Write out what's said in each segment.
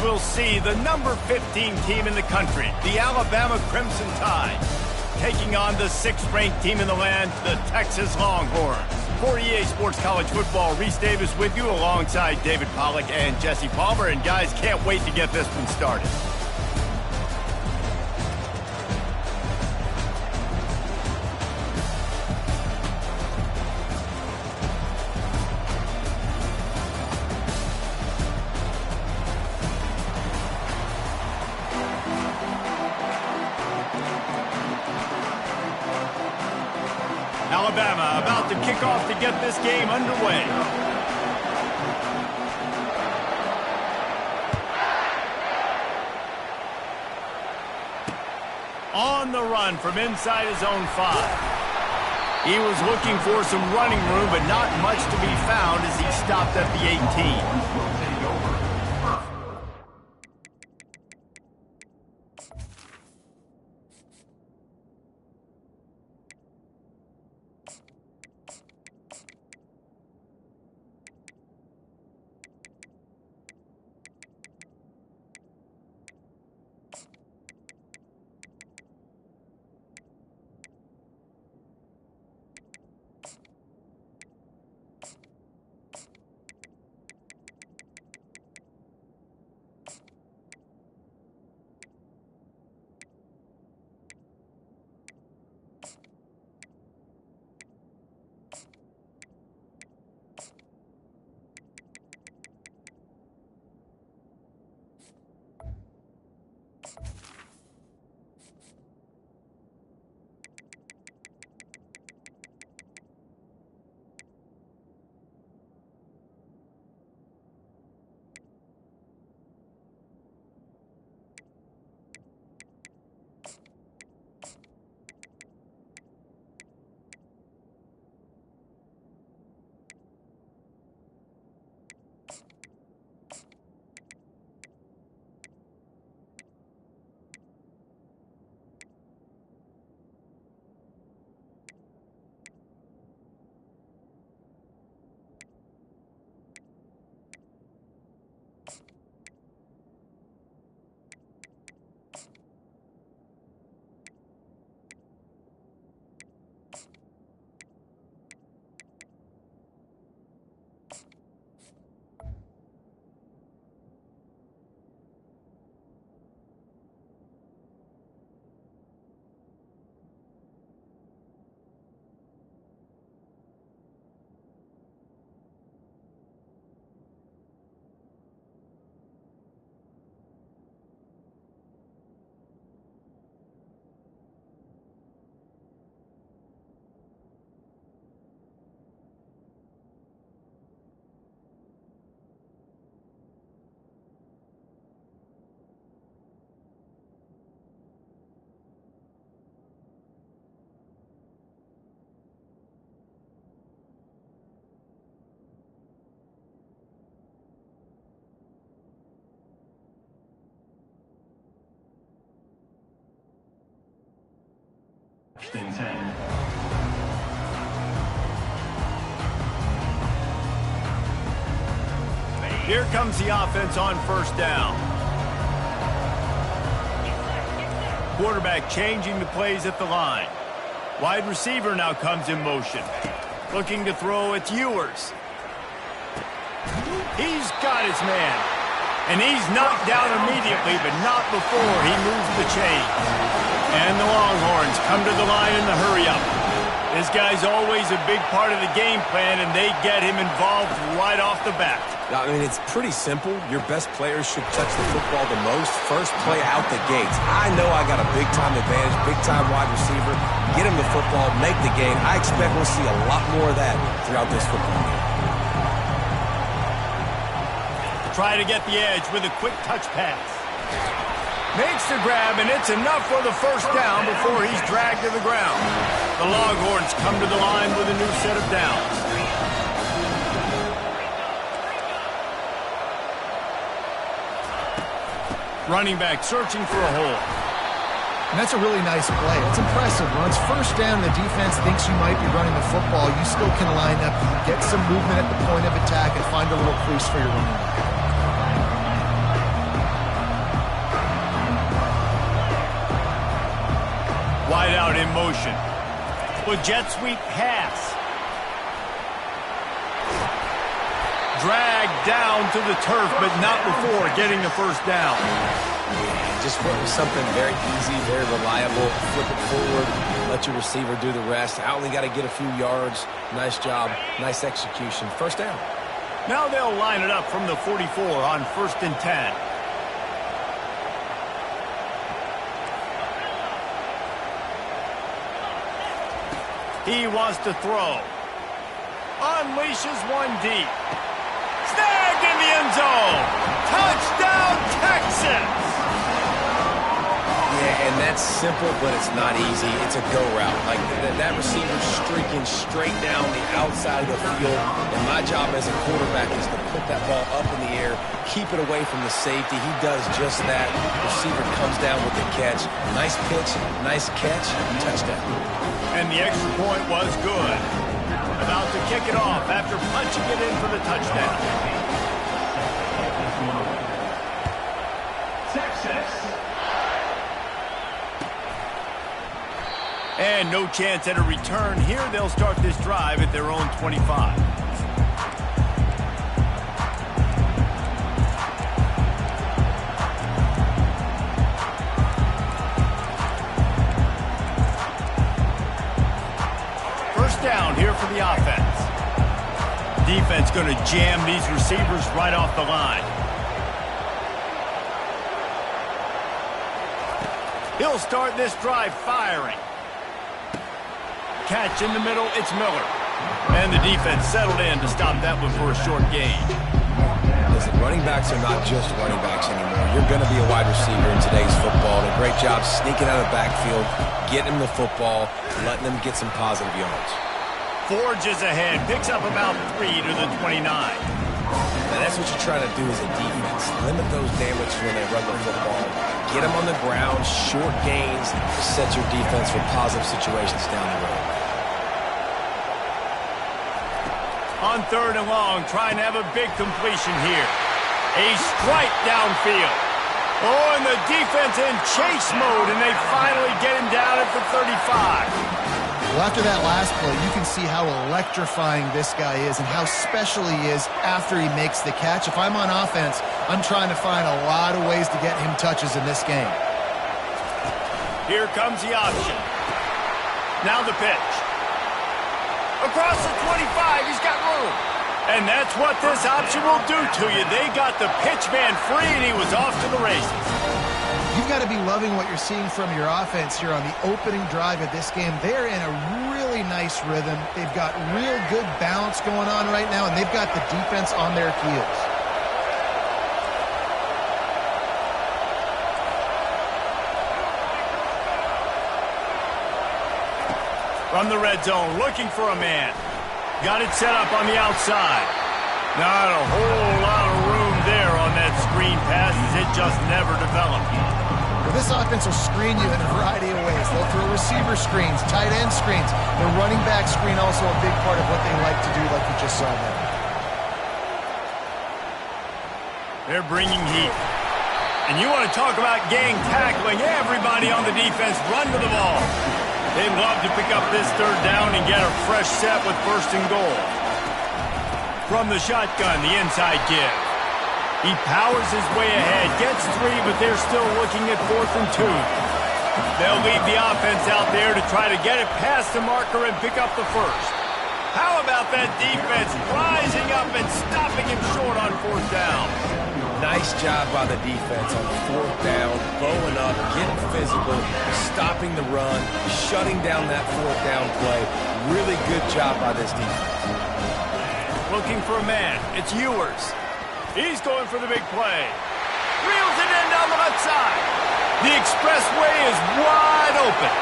we'll see the number 15 team in the country, the Alabama Crimson Tide, taking on the 6th-ranked team in the land, the Texas Longhorns. For EA Sports College Football, Reese Davis with you alongside David Pollack and Jesse Palmer. And guys, can't wait to get this one started. Alabama about to kick off to get this game underway. On the run from inside his own 5. He was looking for some running room, but not much to be found as he stopped at the 18. And 10. Here comes the offense on first down. Quarterback changing the plays at the line. Wide receiver now comes in motion. Looking to throw, it's Ewers. He's got his man. And he's knocked down immediately, but not before he moves the chains. And the Longhorns come to the line in the hurry-up. This guy's always a big part of the game plan, and they get him involved right off the bat. I mean, it's pretty simple. Your best players should touch the football the most. First play out the gates. I know I got a big-time advantage, big-time wide receiver. Get him the football, make the game. I expect we'll see a lot more of that throughout this football game. Try to get the edge with a quick touch pass. Makes the grab, and it's enough for the first down before he's dragged to the ground. The Longhorns come to the line with a new set of downs. Running back searching for a hole. And that's a really nice play. It's impressive. When it's first down, the defense thinks you might be running the football. You still can line up, you get some movement at the point of attack, and find a little crease for your running back. motion. With jet sweep pass. Dragged down to the turf, but not before getting the first down. Just went with something very easy, very reliable. Flip it forward, let your receiver do the rest. I only got to get a few yards. Nice job, nice execution. First down. Now they'll line it up from the 44 on 1st and 10. He wants to throw. Unleashes one deep. Snagged in the end zone. Touchdown, Texas! Yeah, and that's simple, but it's not easy. It's a go route. Like, that receiver's streaking straight down the outside of the field, and my job as a quarterback is to put that ball up in the air, keep it away from the safety. He does just that. Receiver comes down with the catch. Nice pitch, nice catch, touchdown. And the extra point was good. About to kick it off after punching it in for the touchdown. Texas. And no chance at a return here. They'll start this drive at their own 25. First down here for the offense. Defense going to jam these receivers right off the line. He'll start this drive firing. Catch in the middle, it's Miller. And the defense settled in to stop that one for a short gain. Listen, running backs are not just running backs anymore. You're going to be a wide receiver in today's football. And a great job sneaking out of the backfield, getting them the football, letting them get some positive yards. Forges ahead, picks up about 3 to the 29. And that's what you're trying to do as a defense. Limit those damages when they run the football. Get them on the ground, short gains to set your defense for positive situations down the road. On 3rd and long, trying to have a big completion here. A strike downfield. Oh, and the defense in chase mode, and they finally get him down at the 35. Well, after that last play, you can see how electrifying this guy is and how special he is after he makes the catch. If I'm on offense, I'm trying to find a lot of ways to get him touches in this game. Here comes the option. Now the pitch. Across the 25, he's got room. And that's what this option will do to you. They got the pitch man free, and he was off to the races. You've got to be loving what you're seeing from your offense here on the opening drive of this game. They're in a really nice rhythm. They've got real good balance going on right now, and they've got the defense on their heels. From the red zone, looking for a man. Got it set up on the outside. Not a whole lot of room there on that screen pass, as it just never developed. Well, this offense will screen you in a variety of ways. They'll throw receiver screens, tight end screens. The running back screen also a big part of what they like to do, like you just saw there. They're bringing heat. And you want to talk about gang tackling. Everybody on the defense run to the ball. They'd love to pick up this 3rd down and get a fresh set with 1st and goal. From the shotgun, the inside give. He powers his way ahead, gets 3, but they're still looking at 4th and 2. They'll leave the offense out there to try to get it past the marker and pick up the 1st. How about that defense rising up and stopping him short on 4th down? Nice job by the defense on 4th down, bowing up, getting physical, stopping the run, shutting down that 4th down play. Really good job by this defense. Looking for a man. It's Ewers. He's going for the big play. Reels it in down the left side. The expressway is wide open.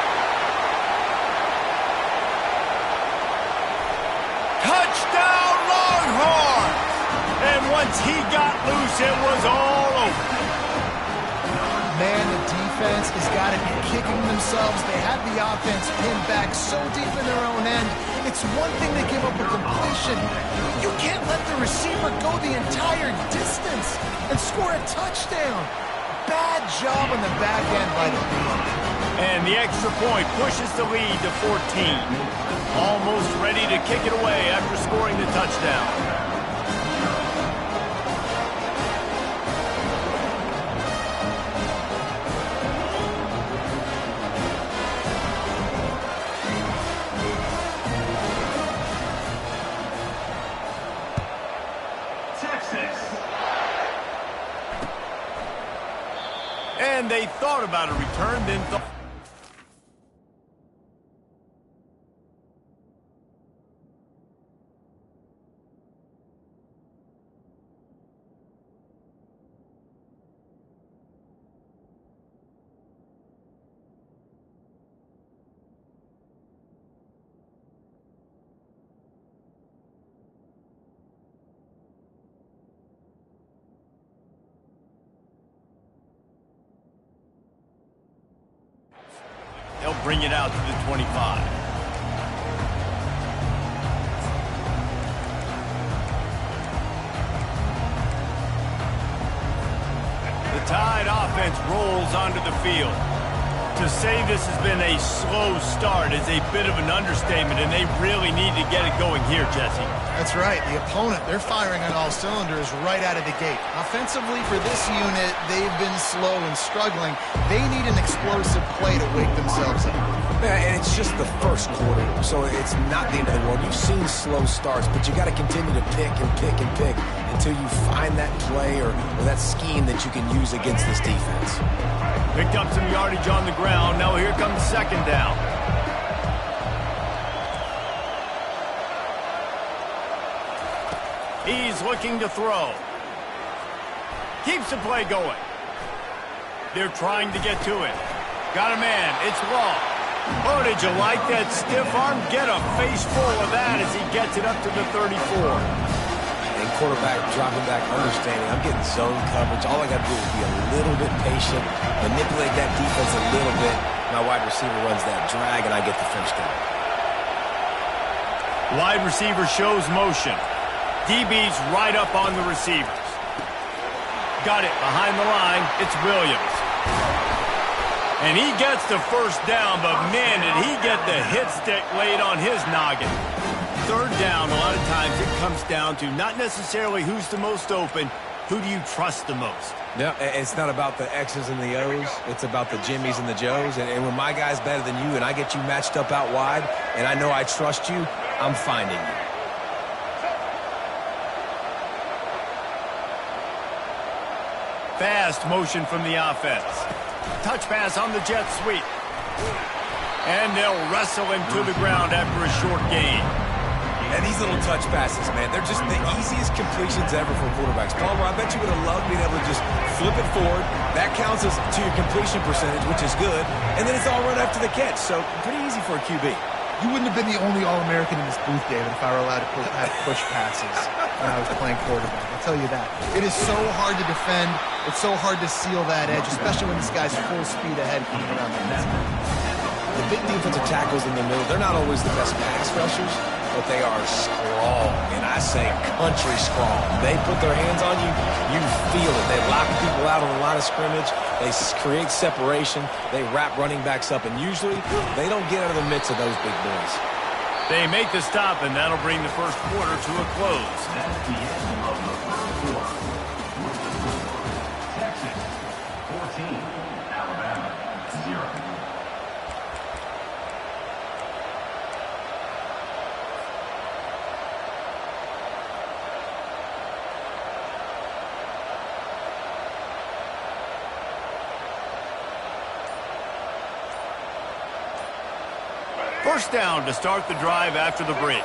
Touchdown, Longhorns! And once he got loose, it was all over. Man, the defense has got to be kicking themselves. They had the offense pinned back so deep in their own end. It's one thing to give up a completion. You can't let the receiver go the entire distance and score a touchdown. Bad job on the back end by the defense. And the extra point pushes the lead to 14. Almost ready to kick it away after scoring the touchdown. And they thought about a return, then thought... They'll bring it out to the 25. The Tide offense rolls onto the field. To say this has been a slow start is a bit of an understatement, and they really need to get it going here, Jesse. That's right. The opponent, they're firing on all cylinders right out of the gate. Offensively, for this unit, they've been slow and struggling. They need an explosive play to wake themselves up. Yeah, and it's just the first quarter, so it's not the end of the world. You've seen slow starts, but you got to continue to pick and pick and pick until you find that play or that scheme that you can use against this defense. Picked up some yardage on the ground. Now here comes second down. He's looking to throw. Keeps the play going. They're trying to get to it. Got a man. It's Law. Oh, did you like that stiff arm? Get a face full of that as he gets it up to the 34. And quarterback dropping back, understanding I'm getting zone coverage. All I got to do is be a little bit patient, manipulate that defense a little bit. My wide receiver runs that drag, and I get the first down. Wide receiver shows motion. DB's right up on the receivers. Got it behind the line. It's Williams. And he gets the first down, but man, did he get the hit stick laid on his noggin. Third down, a lot of times it comes down to not necessarily who's the most open, who do you trust the most? Yeah, it's not about the X's and the O's. It's about the Jimmies and the Joes. And when my guy's better than you and I get you matched up out wide and I know I trust you, I'm finding you. Fast motion from the offense. Touch pass on the jet sweep. And they'll wrestle him to the ground after a short gain. And these little touch passes, man, they're just the easiest completions ever for quarterbacks. Palmer, I bet you would have loved being able to just flip it forward. That counts as to your completion percentage, which is good. And then it's all run after the catch. So pretty easy for a QB. You wouldn't have been the only All-American in this booth, David, if I were allowed to have push passes when I was playing quarterback. I'll tell you that. It is so hard to defend. It's so hard to seal that edge, especially when this guy's full speed ahead coming around the inside. The big defensive tackles in the middle, they're not always the best pass rushers, but they are strong, and I say country strong. They put their hands on you, you feel it. They lock people out on the line of scrimmage. They create separation. They wrap running backs up, and usually they don't get out of the midst of those big boys. They make the stop, and that'll bring the first quarter to a close. That's the end of the first quarter. Texas 14, Alabama 0. First down to start the drive after the break.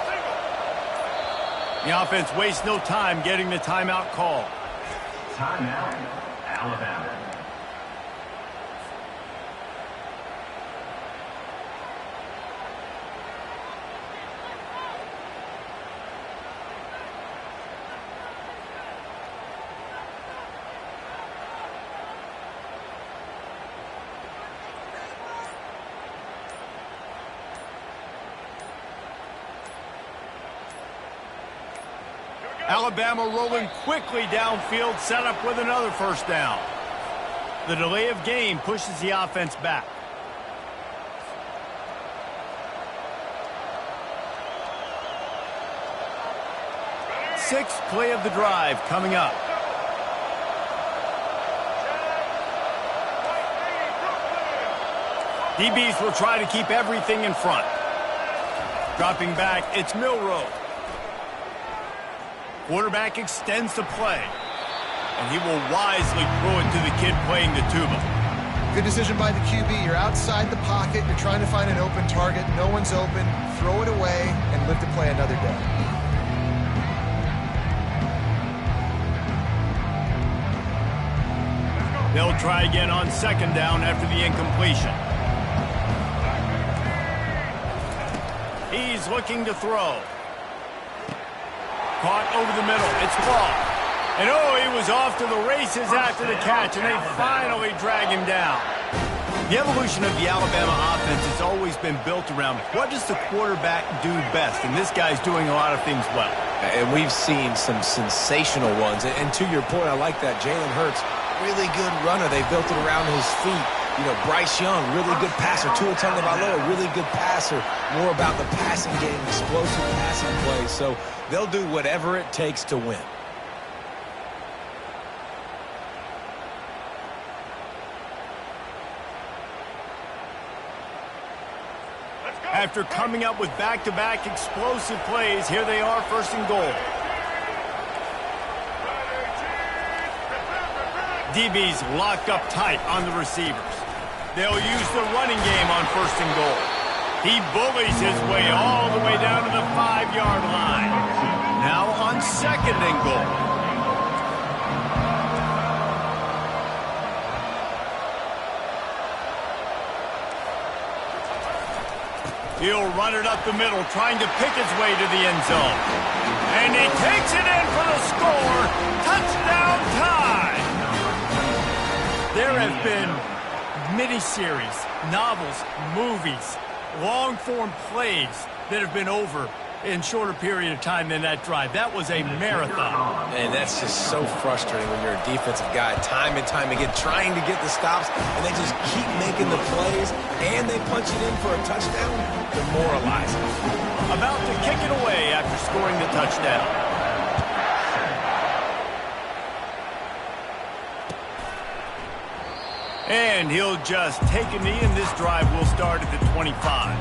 The offense wastes no time getting the timeout call. Timeout, Alabama. Alabama rolling quickly downfield, set up with another first down. The delay of game pushes the offense back. sixth play of the drive coming up. DBs will try to keep everything in front. Dropping back, it's Milrow. Quarterback extends the play. And he will wisely throw it to the kid playing the tuba. Good decision by the QB. You're outside the pocket. You're trying to find an open target. No one's open. Throw it away and live to play another day. They'll try again on second down after the incompletion. He's looking to throw. Caught over the middle. It's ball. And oh, he was off to the races after the catch, and they finally drag him down. The evolution of the Alabama offense has always been built around what does the quarterback do best, and this guy's doing a lot of things well. And we've seen some sensational ones. And to your point, I like that. Jalen Hurts, really good runner. They built it around his feet. You know, Bryce Young, really good passer. Tua Tagovailoa, really good passer. More about the passing game, explosive passing plays. So they'll do whatever it takes to win. After coming up with back-to-back explosive plays, here they are, first and goal. DB's locked up tight on the receivers. They'll use the running game on first and goal. He bullies his way all the way down to the 5-yard line. Now on second and goal. He'll run it up the middle, trying to pick his way to the end zone. And he takes it in for the score. Touchdown tie! There have been miniseries, novels, movies, long-form plays that have been over in shorter period of time than that drive. That was a marathon. And that's just so frustrating when you're a defensive guy, time and time again, trying to get the stops, and they just keep making the plays, and they punch it in for a touchdown. Demoralizing. About to kick it away after scoring the touchdown. And he'll just take a knee, and this drive will start at the 25.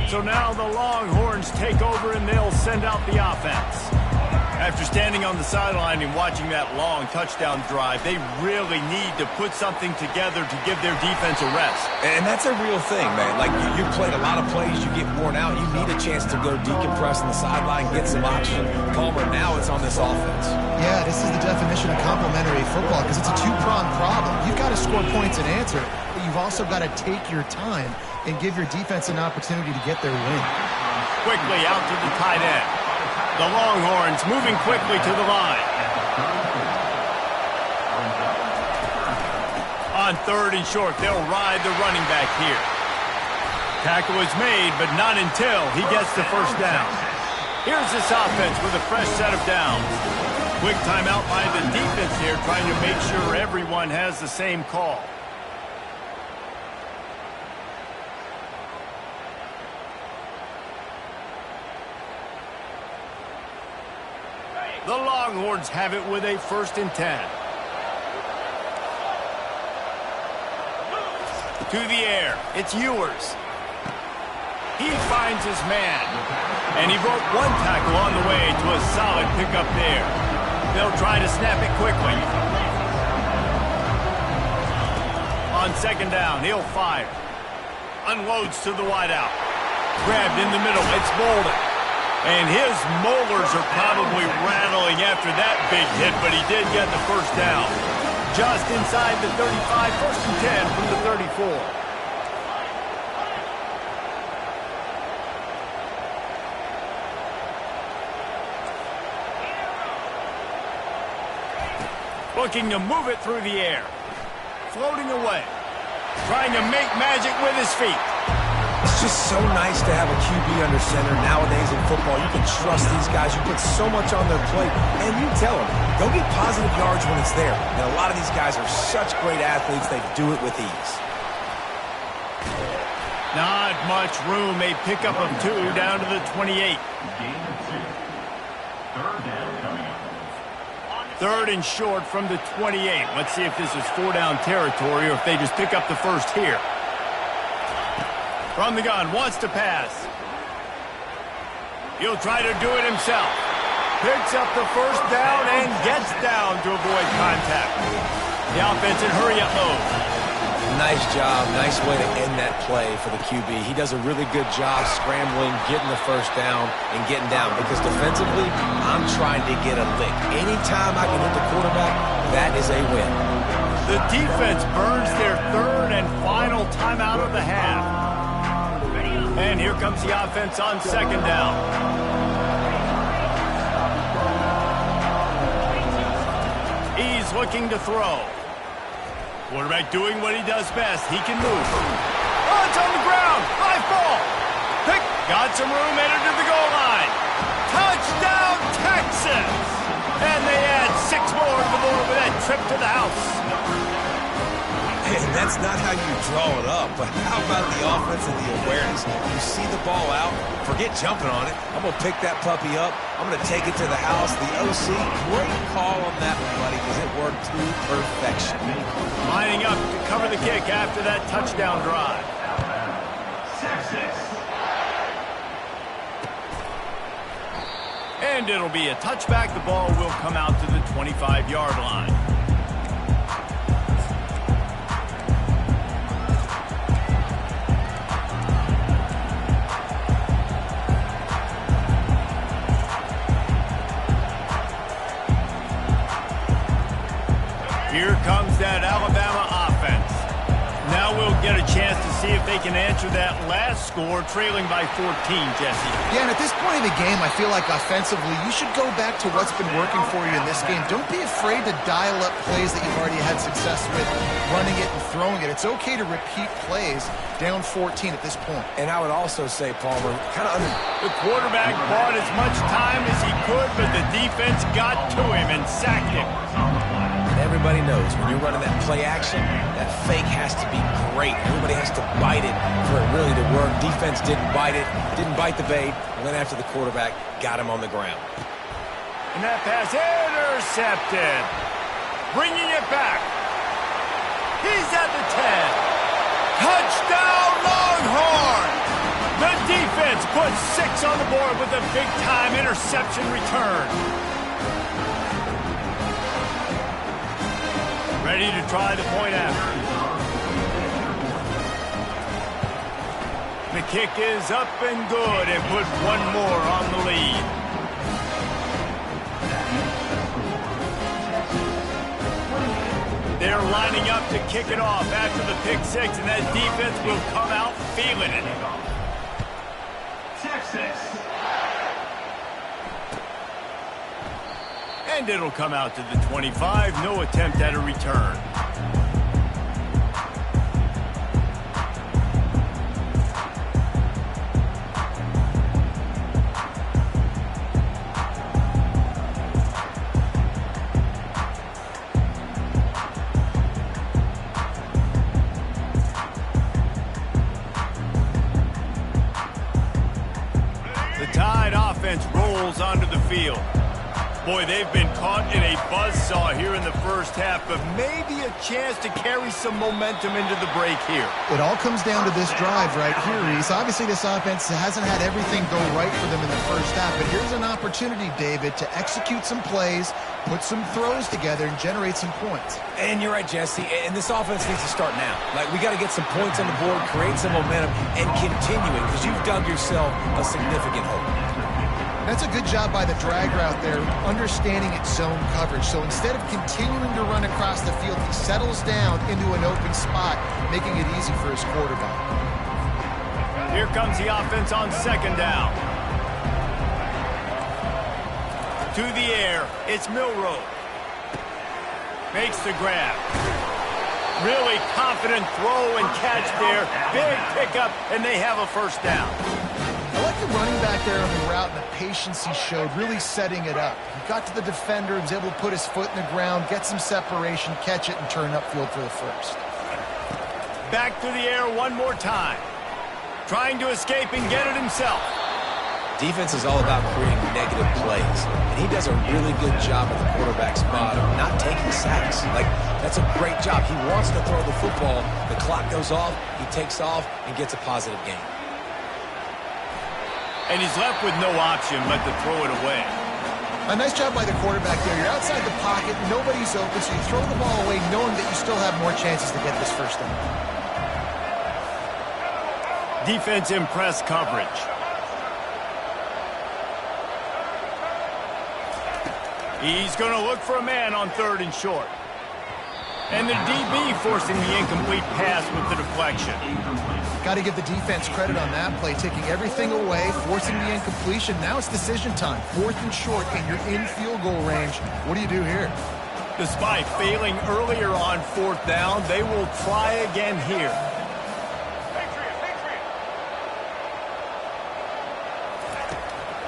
So now the Longhorns take over and they'll send out the offense. After standing on the sideline and watching that long touchdown drive, they really need to put something together to give their defense a rest. And that's a real thing, man. Like, you played a lot of plays, you get worn out, you need a chance to go decompress on the sideline, get some oxygen. Palmer, now it's on this offense. Yeah, this is the definition of complementary football because it's a two-pronged problem. You've got to score points and answer, but you've also got to take your time and give your defense an opportunity to get their win. Quickly out to the tight end. The Longhorns moving quickly to the line. On third and short, they'll ride the running back here. Tackle is made, but not until he gets the first down. Here's this offense with a fresh set of downs. Quick timeout by the defense here, trying to make sure everyone has the same call. The Longhorns have it with a 1st and 10. To the air, it's Ewers. He finds his man. And he broke one tackle on the way to a solid pickup there. They'll try to snap it quickly. On second down, he'll fire. Unloads to the wideout. Grabbed in the middle, it's Bolden. And his molars are probably rattling after that big hit, but he did get the first down. Just inside the 35, 1st and 10 from the 34. Looking to move it through the air. Floating away. Trying to make magic with his feet. It's just so nice to have a QB under center. Nowadays in football, you can trust these guys. You put so much on their plate, and you tell them, go get positive yards when it's there. And a lot of these guys are such great athletes, they do it with ease. Not much room. A pickup of 2 down to the 28. Gain of 2. Third down coming up. 3rd and short from the 28. Let's see if this is 4-down territory or if they just pick up the first here. From the gun, wants to pass. He'll try to do it himself. Picks up the first down and gets down to avoid contact. The offense in hurry up mode. Nice job. Nice way to end that play for the QB. He does a really good job scrambling, getting the first down, and getting down. Because defensively, I'm trying to get a lick. Anytime I can hit the quarterback, that is a win. The defense burns their 3rd and final timeout of the half. And here comes the offense on 2nd down. He's looking to throw. Quarterback doing what he does best. He can move. Oh, it's on the ground. High ball. Pick. Got some room, entered to the goal line. Touchdown, Texas. And they add 6 more to the board with that trip to the house. And that's not how you draw it up, but how about the offense and the awareness? You see the ball out, forget jumping on it. I'm going to pick that puppy up. I'm going to take it to the house. The OC, great call on that one, buddy, because it worked to perfection. Lining up to cover the kick after that touchdown drive. Texas. And it'll be a touchback. The ball will come out to the 25-yard line. Here comes that Alabama offense. Now we'll get a chance to see if they can answer that last score, trailing by 14, Jesse. Yeah, and at this point of the game, I feel like offensively, you should go back to what's been working for you in this game. Don't be afraid to dial up plays that you've already had success with, running it and throwing it. It's okay to repeat plays down 14 at this point. And I would also say, Palmer, kind of under... The quarterback bought as much time as he could, but the defense got to him and sacked him. Everybody knows when you're running that play action, that fake has to be great. Everybody has to bite it for it really to work. Defense didn't bite it, didn't bite the bait, went after the quarterback, got him on the ground. And that pass intercepted. Bringing it back. He's at the 10. Touchdown, Longhorns! The defense puts 6 on the board with a big-time interception return. Ready to try the point after. The kick is up and good and put 1 more on the lead. They're lining up to kick it off after the pick 6, and that defense will come out feeling it. Texas. And it'll come out to the 25. No attempt at a return. The Tide offense rolls onto the field. Boy, they've been caught in a buzzsaw here in the first half, but maybe a chance to carry some momentum into the break here. It all comes down to this drive right here, Reese. Obviously, this offense hasn't had everything go right for them in the first half, but here's an opportunity, David, to execute some plays, put some throws together, and generate some points. And you're right, Jesse, and this offense needs to start now. Like, we got to get some points on the board, create some momentum, and continue it, because you've dug yourself a significant hole. That's a good job by the drag route there, understanding its zone coverage. So instead of continuing to run across the field, he settles down into an open spot, making it easy for his quarterback. Here comes the offense on 2nd down. To the air, it's Milroe. Makes the grab. Really confident throw and catch there. Big pickup, and they have a first down. I like the running back there on the route and the patience he showed, really setting it up. He got to the defender and was able to put his foot in the ground, get some separation, catch it, and turn upfield for the first. Back through the air one more time. Trying to escape and get it himself. Defense is all about creating negative plays, and he does a really good job at the quarterback spot of not taking sacks. Like, that's a great job. He wants to throw the football. The clock goes off, he takes off, and gets a positive gain. And he's left with no option but to throw it away. A nice job by the quarterback there. You're outside the pocket, nobody's open, so you throw the ball away knowing that you still have more chances to get this first down. Defense in press coverage. He's going to look for a man on 3rd and short. And the DB forcing the incomplete pass with the deflection. Got to give the defense credit on that play, taking everything away, forcing the incompletion. Now it's decision time. 4th and short, and you're in field goal range. What do you do here? Despite failing earlier on 4th down, they will try again here.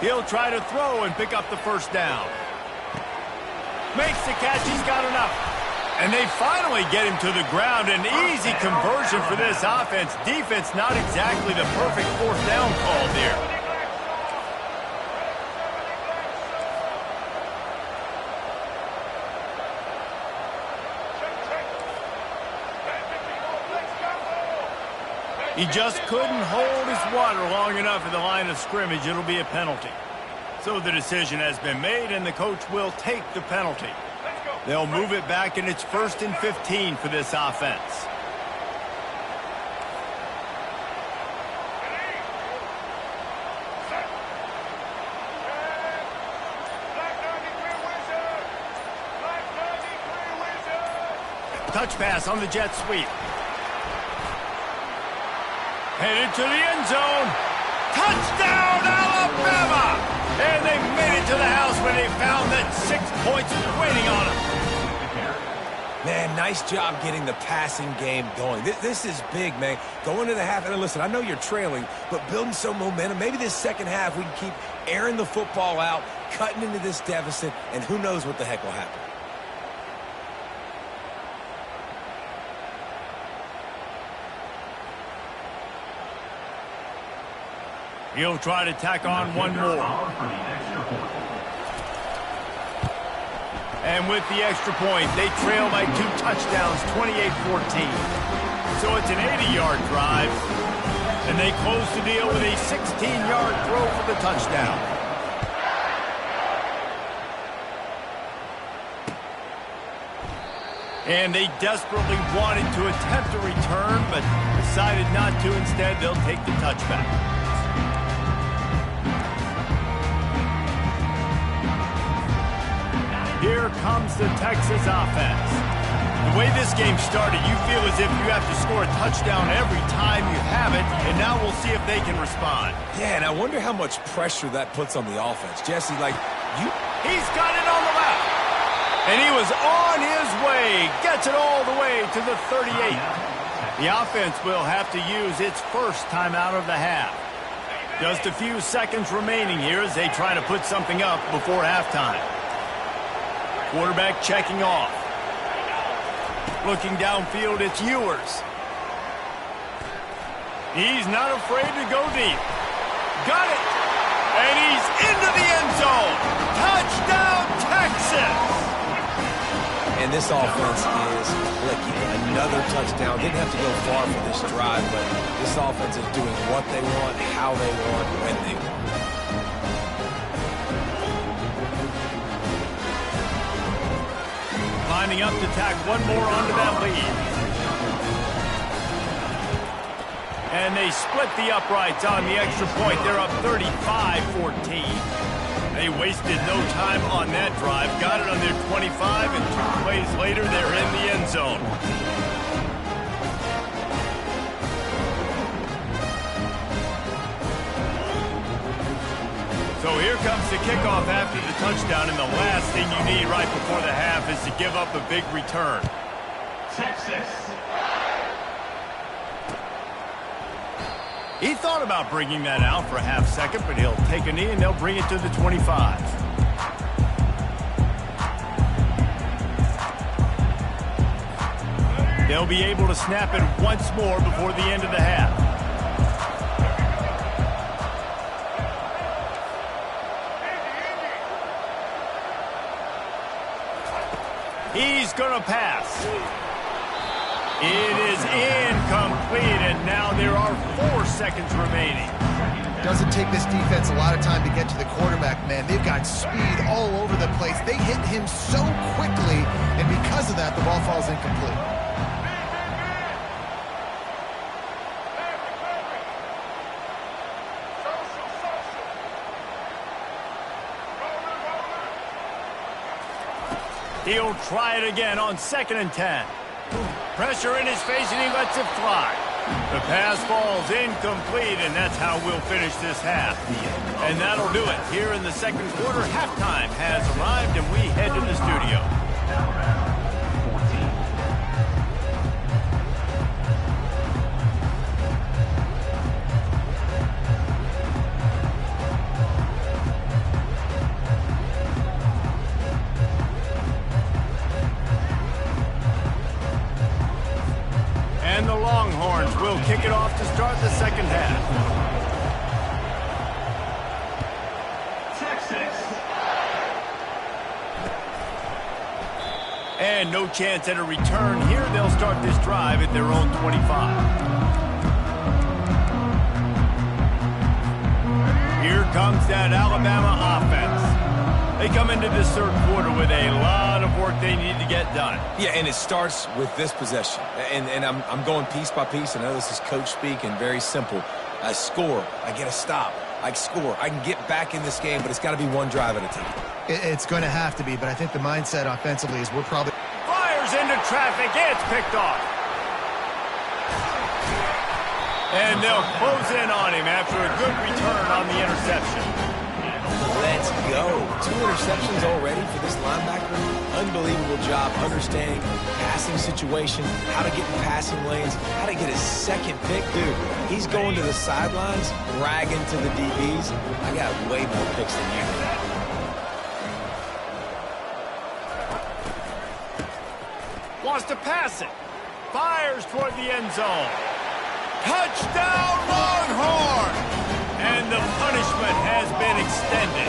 He'll try to throw and pick up the first down. Makes the catch. He's got enough. And they finally get him to the ground. An easy conversion for this offense. Defense not exactly the perfect 4th down call there. He just couldn't hold his water long enough at the line of scrimmage. It'll be a penalty. So the decision has been made, and the coach will take the penalty. They'll move it back, and it's 1st and 15 for this offense. Touch pass on the jet sweep. Headed to the end zone. Touchdown, Alabama! And they made it to the house when they found that 6 points waiting on them. Man, nice job getting the passing game going. This is big, man. Going to the half, and listen, I know you're trailing, but building some momentum. Maybe this second half we can keep airing the football out, cutting into this deficit, and who knows what the heck will happen. He'll try to tack on one more. And with the extra point, they trail by 2 touchdowns, 28-14. So it's an 80-yard drive. And they close the deal with a 16-yard throw for the touchdown. And they desperately wanted to attempt a return, but decided not to. Instead, they'll take the touchback. Here comes the Texas offense. The way this game started, you feel as if you have to score a touchdown every time you have it, and now we'll see if they can respond. Yeah, and I wonder how much pressure that puts on the offense. Jesse, He's got it on the left. And he was on his way. Gets it all the way to the 38. The offense will have to use its first timeout of the half. Just a few seconds remaining here as they try to put something up before halftime. Quarterback checking off. Looking downfield, it's Ewers. He's not afraid to go deep. Got it! And he's into the end zone. Touchdown, Texas! and this offense is clicking. Another touchdown. Didn't have to go far for this drive, but this offense is doing what they want, how they want, when they want. Lining up to tack one more onto that lead. And they split the uprights on the extra point. They're up 35-14. They wasted no time on that drive. Got it on their 25, and 2 plays later, they're in the end zone. So here comes the kickoff after the touchdown, and the last thing you need right before the half is to give up a big return. Texas He thought about bringing that out for a half second, but he'll take a knee and they'll bring it to the 25. They'll be able to snap it once more before the end of the half. He's going to pass. It is incomplete, and now there are 4 seconds remaining. Doesn't take this defense a lot of time to get to the quarterback, man. They've got speed all over the place. They hit him so quickly, and because of that, the ball falls incomplete. He'll try it again on 2nd and 10. Pressure in his face, and he lets it fly. The pass falls incomplete, and that's how we'll finish this half. And that'll do it. Here in the second quarter, halftime has arrived, and we head to the studio. And the Longhorns will kick it off to start the second half. Texas. And no chance at a return here. They'll start this drive at their own 25. Here comes that Alabama offense. They come into this third quarter with a lot of work they need to get done. Yeah, and it starts with this possession. And I'm going piece by piece. I know this is coach speak and very simple. I score. I get a stop. I score. I can get back in this game, but it's got to be one drive at a time. It's going to have to be, but I think the mindset offensively is we're probably... Fires into traffic. It's picked off. And they'll close in on him after a good return on the interception. Let's go. 2 interceptions already for this linebacker. Unbelievable job understanding passing situation, how to get in passing lanes, how to get his second pick. Dude, he's going to the sidelines, bragging to the DBs. I got way more picks than you do. Wants to pass it. Fires toward the end zone. Touchdown, Longhorn! And the punishment has been extended.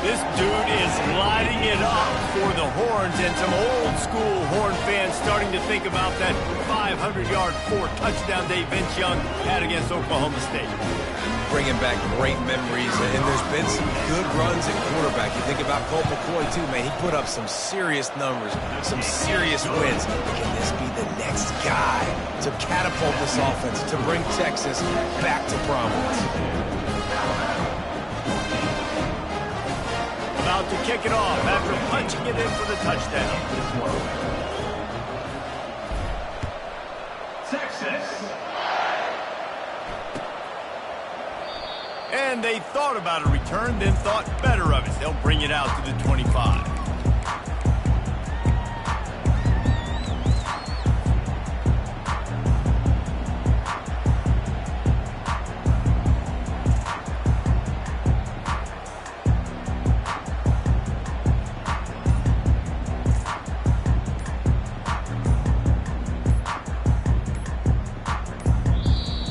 This dude is lighting it up for the Horns, and some old-school Horn fans starting to think about that 500-yard 4-touchdown day Vince Young had against Oklahoma State. Bringing back great memories, and there's been some good runs at quarterback. You think about Colt McCoy, too, man. He put up some serious numbers, some serious wins. Can this be the next guy to catapult this offense, to bring Texas back to prominence? About to kick it off after punching it in for the touchdown. Texas. And they thought about a return, then thought better of it. They'll bring it out to the 25.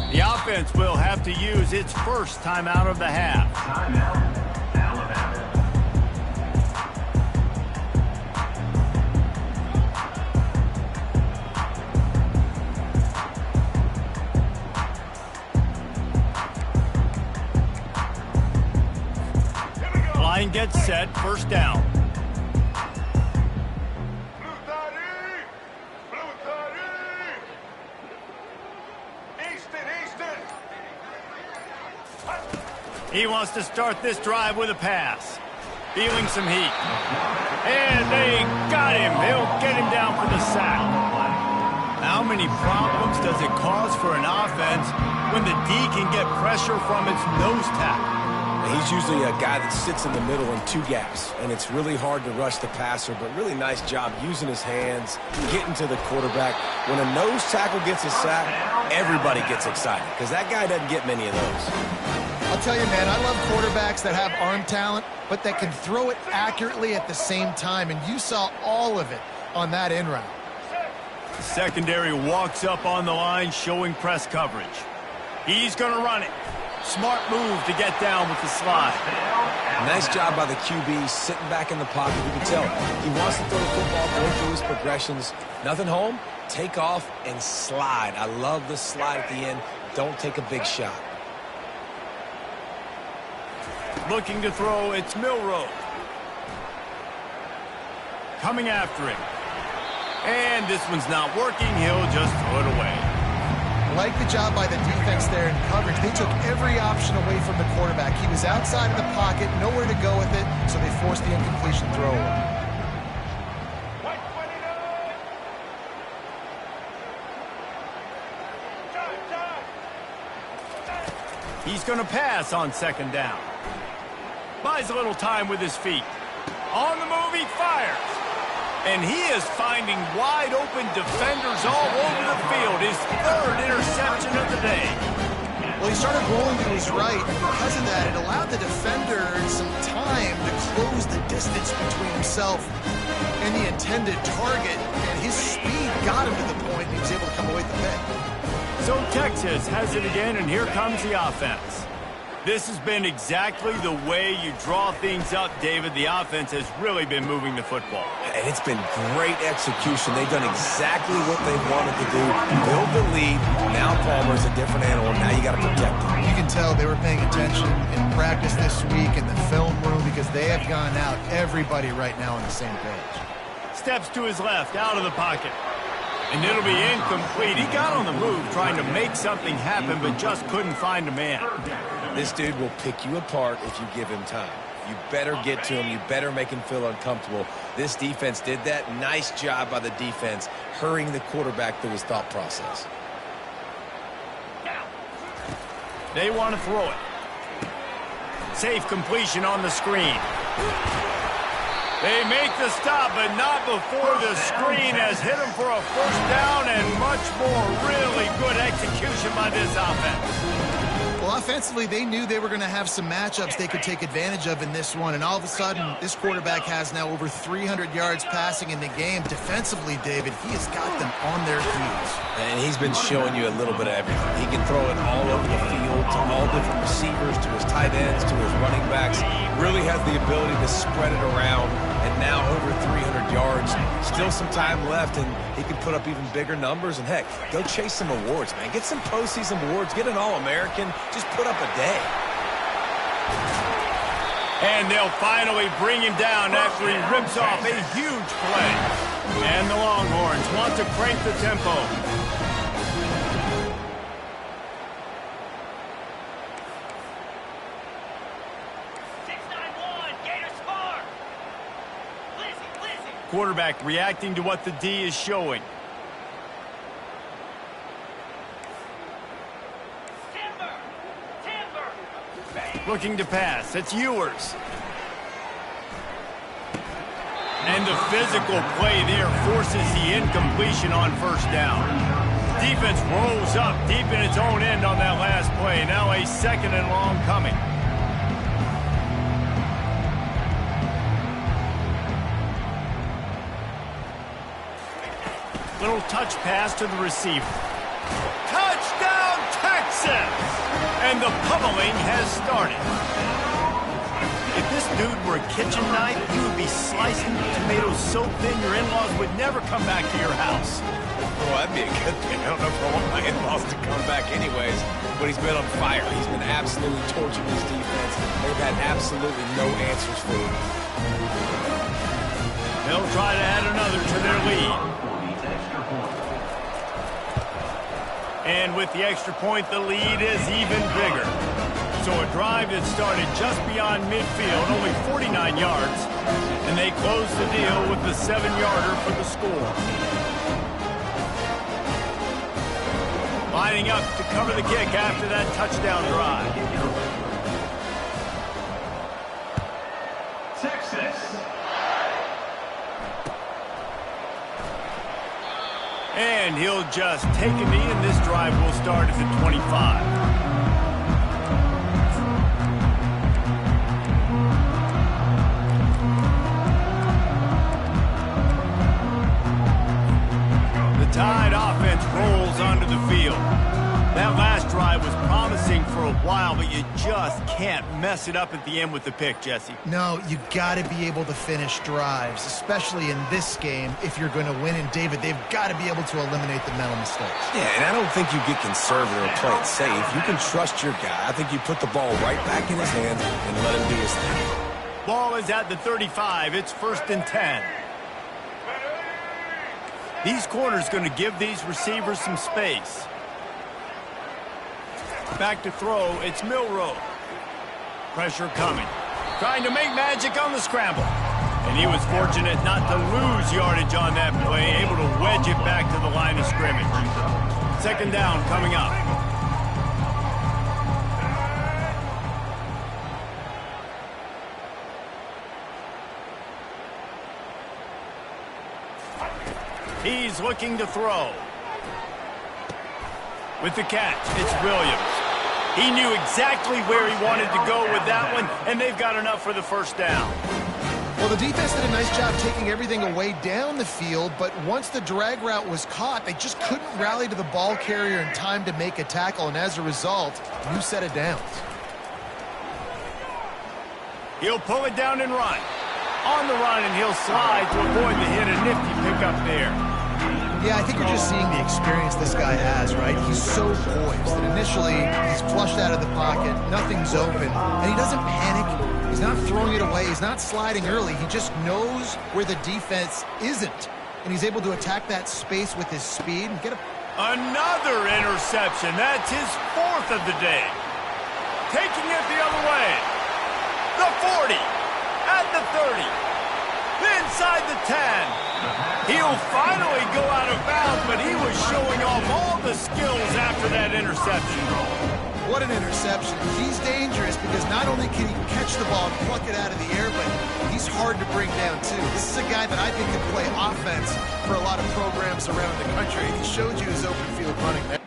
The offense will have to use its first timeout of the half. Timeout, Alabama. Line gets set, first down. He wants to start this drive with a pass. Feeling some heat. And they got him. They'll get him down for the sack. How many problems does it cause for an offense when the D can get pressure from its nose tackle? He's usually a guy that sits in the middle in two gaps, and it's really hard to rush the passer, but really nice job using his hands, getting to the quarterback. When a nose tackle gets a sack, everybody gets excited because that guy doesn't get many of those. I'll tell you, man, I love quarterbacks that have arm talent, but that can throw it accurately at the same time, and you saw all of it on that in route. Secondary walks up on the line, showing press coverage. He's going to run it. Smart move to get down with the slide. Nice job by the QB sitting back in the pocket. You can tell he wants to throw the football, go through his progressions. Nothing home, take off and slide. I love the slide at the end. Don't take a big shot. Looking to throw, it's Milroe. Coming after him. And this one's not working. He'll just throw it away. Like the job by the defense there in coverage. They took every option away from the quarterback. He was outside of the pocket, nowhere to go with it, so they forced the incompletion throw away. He's going to pass on second down. Buys a little time with his feet. On the move, he fires. And he is finding wide-open defenders all over the field. His third interception of the day. Well, he started rolling to his right, and because of that, it allowed the defender some time to close the distance between himself and the intended target, and his speed got him to the point, and he was able to come away with the pick. So Texas has it again, and here comes the offense. This has been exactly the way you draw things up, David. The offense has really been moving the football. And it's been great execution. They've done exactly what they wanted to do. Build the lead. Now Palmer's a different animal. Now you got to protect him. You can tell they were paying attention in practice this week in the film room because they have gone out, everybody right now on the same page. Steps to his left, out of the pocket. And it'll be incomplete. He got on the move trying to make something happen, but just couldn't find a man. This dude will pick you apart if you give him time. You better get to him. You better make him feel uncomfortable. This defense did that. Nice job by the defense, hurrying the quarterback through his thought process. They want to throw it. Safe completion on the screen. They make the stop, but not before the screen has hit him for a first down and much more. Really good execution by this offense. Well, offensively, they knew they were going to have some matchups they could take advantage of in this one, and all of a sudden, this quarterback has now over 300 yards passing in the game. Defensively, David, he has got them on their heels. And he's been showing you a little bit of everything. He can throw it all over the field to all different receivers, to his tight ends, to his running backs. Really has the ability to spread it around, and now over 300 yards. Still some time left, and he can put up even bigger numbers. And, heck, go chase some awards, man. Get some postseason awards. Get an All-American. Just put up a day. And they'll finally bring him down after he rips off a huge play. And the Longhorns want to crank the tempo. Quarterback reacting to what the D is showing. Looking to pass. It's Ewers. And the physical play there forces the incompletion on first down. Defense rolls up deep in its own end on that last play. Now a second and long coming. Little touch pass to the receiver. Touchdown, Texas! And the pummeling has started. If this dude were a kitchen knife, he would be slicing tomatoes so thin your in-laws would never come back to your house. Well, that'd be a good thing. I don't know if I want my in-laws to come back anyways, but he's been on fire. He's been absolutely torching his defense. They've had absolutely no answers for him. They'll try to add another to their lead. And with the extra point, the lead is even bigger. So a drive that started just beyond midfield, only 49 yards, and they close the deal with the 7-yarder for the score. Lining up to cover the kick after that touchdown drive. and he'll just take a knee, and this drive will start at the 25. Tide offense rolls onto the field. That last drive was promising for a while, but you just can't mess it up at the end with the pick, Jesse. No, you got to be able to finish drives, especially in this game if you're going to win. And, David, they've got to be able to eliminate the mental mistakes. Yeah, and I don't think you get conservative or play it safe. You can trust your guy. I think you put the ball right back in his hands and let him do his thing. Ball is at the 35. It's 1st and 10. These corners going to give these receivers some space. Back to throw, it's Milroe. Pressure coming. Trying to make magic on the scramble. And he was fortunate not to lose yardage on that play, able to wedge it back to the line of scrimmage. 2nd down coming up. He's looking to throw. With the catch, it's Williams. He knew exactly where he wanted to go with that one, and they've got enough for the 1st down. Well, the defense did a nice job taking everything away down the field, but once the drag route was caught, they just couldn't rally to the ball carrier in time to make a tackle, and as a result, new set of downs. He'll pull it down and run. On the run, and he'll slide to avoid the hit. A nifty pickup there. Yeah, I think you're just seeing the experience this guy has, right? He's so poised that initially he's flushed out of the pocket, nothing's open, and he doesn't panic. He's not throwing it away. He's not sliding early. He just knows where the defense isn't, and he's able to attack that space with his speed and get a... Another interception. That's his 4th of the day. Taking it the other way. The 40. At the 30. Inside the 10. He'll finally go out of bounds, but he was showing off all the skills after that interception. What an interception. He's dangerous because not only can he catch the ball and pluck it out of the air, but he's hard to bring down, too. This is a guy that I think can play offense for a lot of programs around the country, and he showed you his open field running there.